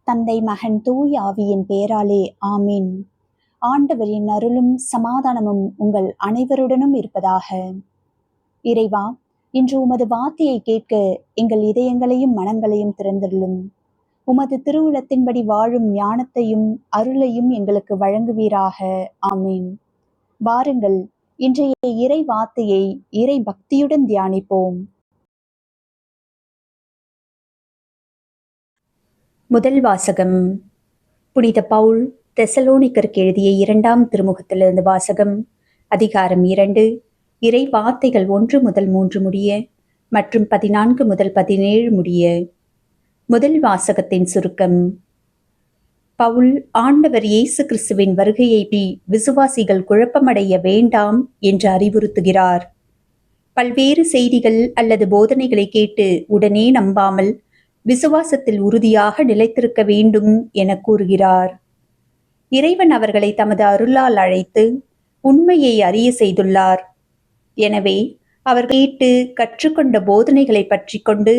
தந்தை, மகன், தூய ஆவியின் பெயராலே ஆமீன். ஆண்டவரின் அருளும் சமாதானமும் உங்கள் அனைவருடனும் இருப்பதாக. இறைவா, இன்று உமது வார்த்தையை கேட்க எங்கள் இதயங்களையும் மனங்களையும் திறந்தருளும். உமது திருவுளத்தின்படி வாழும் ஞானத்தையும் அருளையும் எங்களுக்கு வழங்குவீராக. ஆமீன். வாருங்கள், இன்றைய இறை வார்த்தையை இறை பக்தியுடன் தியானிப்போம். முதல் வாசகம். புனித பவுல் தெசலோனிக்கருக்கு எழுதிய 2ஆம் திருமுகத்திலிருந்து வாசகம். அதிகாரம் 2, இறை வார்த்தைகள் 1 முதல் 3 முடிய மற்றும் 14 முதல் 17 முடிய. முதல் வாசகத்தின் சுருக்கம். பவுல் ஆண்டவர் இயேசு கிறிஸ்துவின் வருகையை விசுவாசிகள் குழப்பமடைய வேண்டாம் என்று அறிவுறுத்துகிறார். பல்வேறு செய்திகள் அல்லது போதனைகளை கேட்டு உடனே நம்பாமல் விசுவாசத்தில் உறுதியாக நிலைத்திருக்க வேண்டும் என கூறுகிறார். இறைவன் அவர்களை தமது அருளால் அழைத்து உண்மையை அறிய செய்துள்ளார். எனவே அவர் கேட்டு கற்றுக்கொண்ட போதனைகளை பற்றி கொண்டு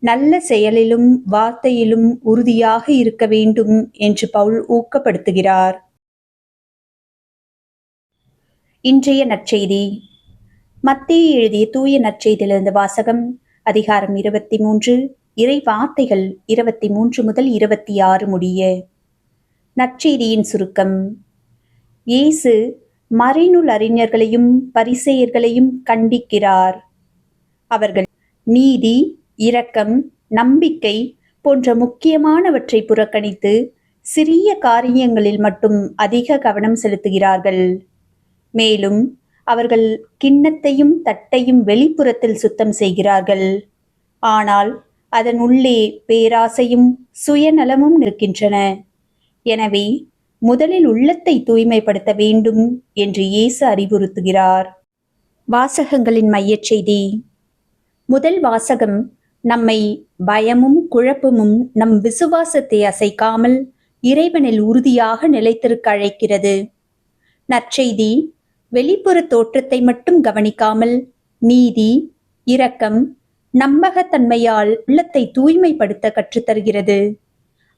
நல்ல செயலிலும் வார்த்தையிலும் உறுதியாக இருக்க வேண்டும் என்று பவுல் ஊக்கப்படுத்துகிறார். இன்றைய நற்செய்தி. மத்தேயு எழுதிய தூய நற்செய்தியிலிருந்து வாசகம். அதிகாரம் 23, இறை வார்த்தைகள் 23 முதல் 26 முடிய. நற்செய்தியின் சுருக்கம். இயேசு மறைநூல் அறிஞர்களையும் பரிசேயர்களையும் கண்டிக்கிறார். அவர்கள் நீதி, இரக்கம், நம்பிக்கை போன்ற முக்கியமானவற்றை புறக்கணித்து சிறிய காரியங்களில் மட்டும் அதிக கவனம் செலுத்துகிறார்கள். மேலும் அவர்கள் கிண்ணத்தையும் தட்டையும் வெளிப்புறத்தில் சுத்தம் செய்கிறார்கள். ஆனால் அதன் உள்ளே பேராசையும் சுயநலமும் இருக்கின்றன. எனவே முதலில் உள்ளத்தை தூய்மைப்படுத்த வேண்டும் என்று இயேசு அறிவுறுத்துகிறார். வாசகங்களின் மையச் செய்தி. முதல் வாசகம் நம்மை பயமும் குழப்பமும் நம் விசுவாசத்தை அசைக்காமல் இறைவனில் உறுதியாக நிலைத்திருக்க அழைக்கிறது. நற்செய்தி வெளிப்புற தோற்றத்தை மட்டும் கவனிக்காமல் நீதி, இரக்கம், நம்பகத்தன்மையால் உள்ளத்தை தூய்மைப்படுத்த கற்றுத்தருகிறது.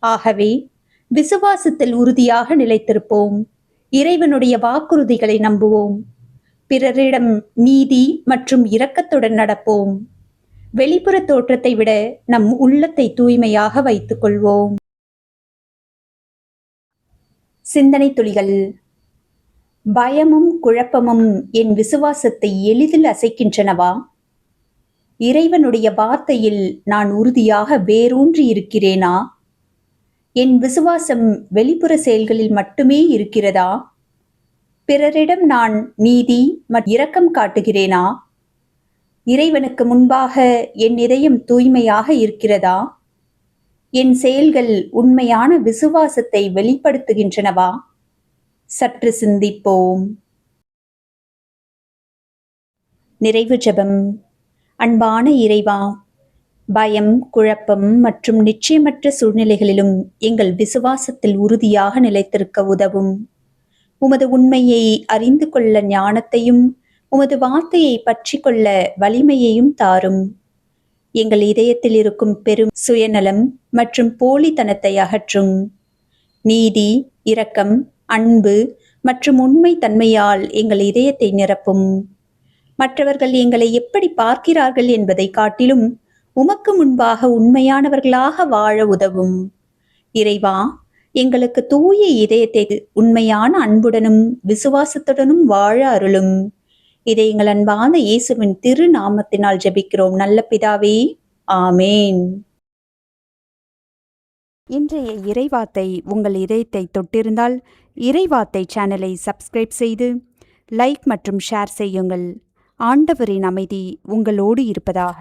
ஆகவே விசுவாசத்தில் உறுதியாக நிலைத்திருப்போம். இறைவனுடைய வாக்குறுதிகளை நம்புவோம். பிறரிடம் நீதி மற்றும் இரக்கத்துடன் நடப்போம். வெளிப்புற தோற்றத்தை விட நம் உள்ளத்தை தூய்மையாக வைத்துக் கொள்வோம். சிந்தனை துளிகள். பயமும் குழப்பமும் என் விசுவாசத்தை எளிதில் அசைக்கின்றனவா? இறைவனுடைய வார்த்தையில் நான் உறுதியாக வேரூன்றி இருக்கிறேனா? என் விசுவாசம் வெளிப்புற செயல்களில் மட்டுமே இருக்கிறதா? பிறரிடம் நான் நீதி மற்றும் இரக்கம் காட்டுகிறேனா? இறைவனுக்கு முன்பாக என் இதயம் தூய்மையாக இருக்கிறதா? என் செயல்கள் உண்மையான விசுவாசத்தை வெளிப்படுத்துகின்றனவா? சற்று சிந்திப்போம். நிறைவு ஜெபம். அன்பான இறைவா, பயம், குழப்பம் மற்றும் நிச்சயமற்ற சூழ்நிலைகளிலும் எங்கள் விசுவாசத்தில் உறுதியாக நிலைத்திருக்க உதவும். உமது உண்மையை அறிந்து கொள்ள ஞானத்தையும் உமது வார்த்தையை பற்றி கொள்ள வலிமையையும் தாரும். எங்கள் இதயத்தில் இருக்கும் பெரும் சுயநலம் மற்றும் போலித்தனத்தை அகற்றும். நீதி, இரக்கம், அன்பு மற்றும் உண்மை தன்மையால் எங்கள் இதயத்தை நிரப்பும். மற்றவர்கள் எங்களை எப்படி பார்க்கிறார்கள் என்பதை காட்டிலும் உமக்கு முன்பாக உண்மையானவர்களாக வாழ உதவும். இறைவா, எங்களுக்கு தூய இதயத்தை உண்மையான அன்புடனும் விசுவாசத்துடனும் வாழ அருளும். இதை எங்கள் அன்பான இயேசுவின் திரு நாமத்தினால் ஜெபிக்கிறோம் நல்ல பிதாவே. ஆமேன். இன்றைய இறைவார்த்தை உங்கள் இதயத்தை தொட்டிருந்தால் இறைவார்த்தை சேனலை சப்ஸ்கிரைப் செய்து லைக் மற்றும் ஷேர் செய்யுங்கள். ஆண்டவரின் அமைதி உங்களோடு இருப்பதாக.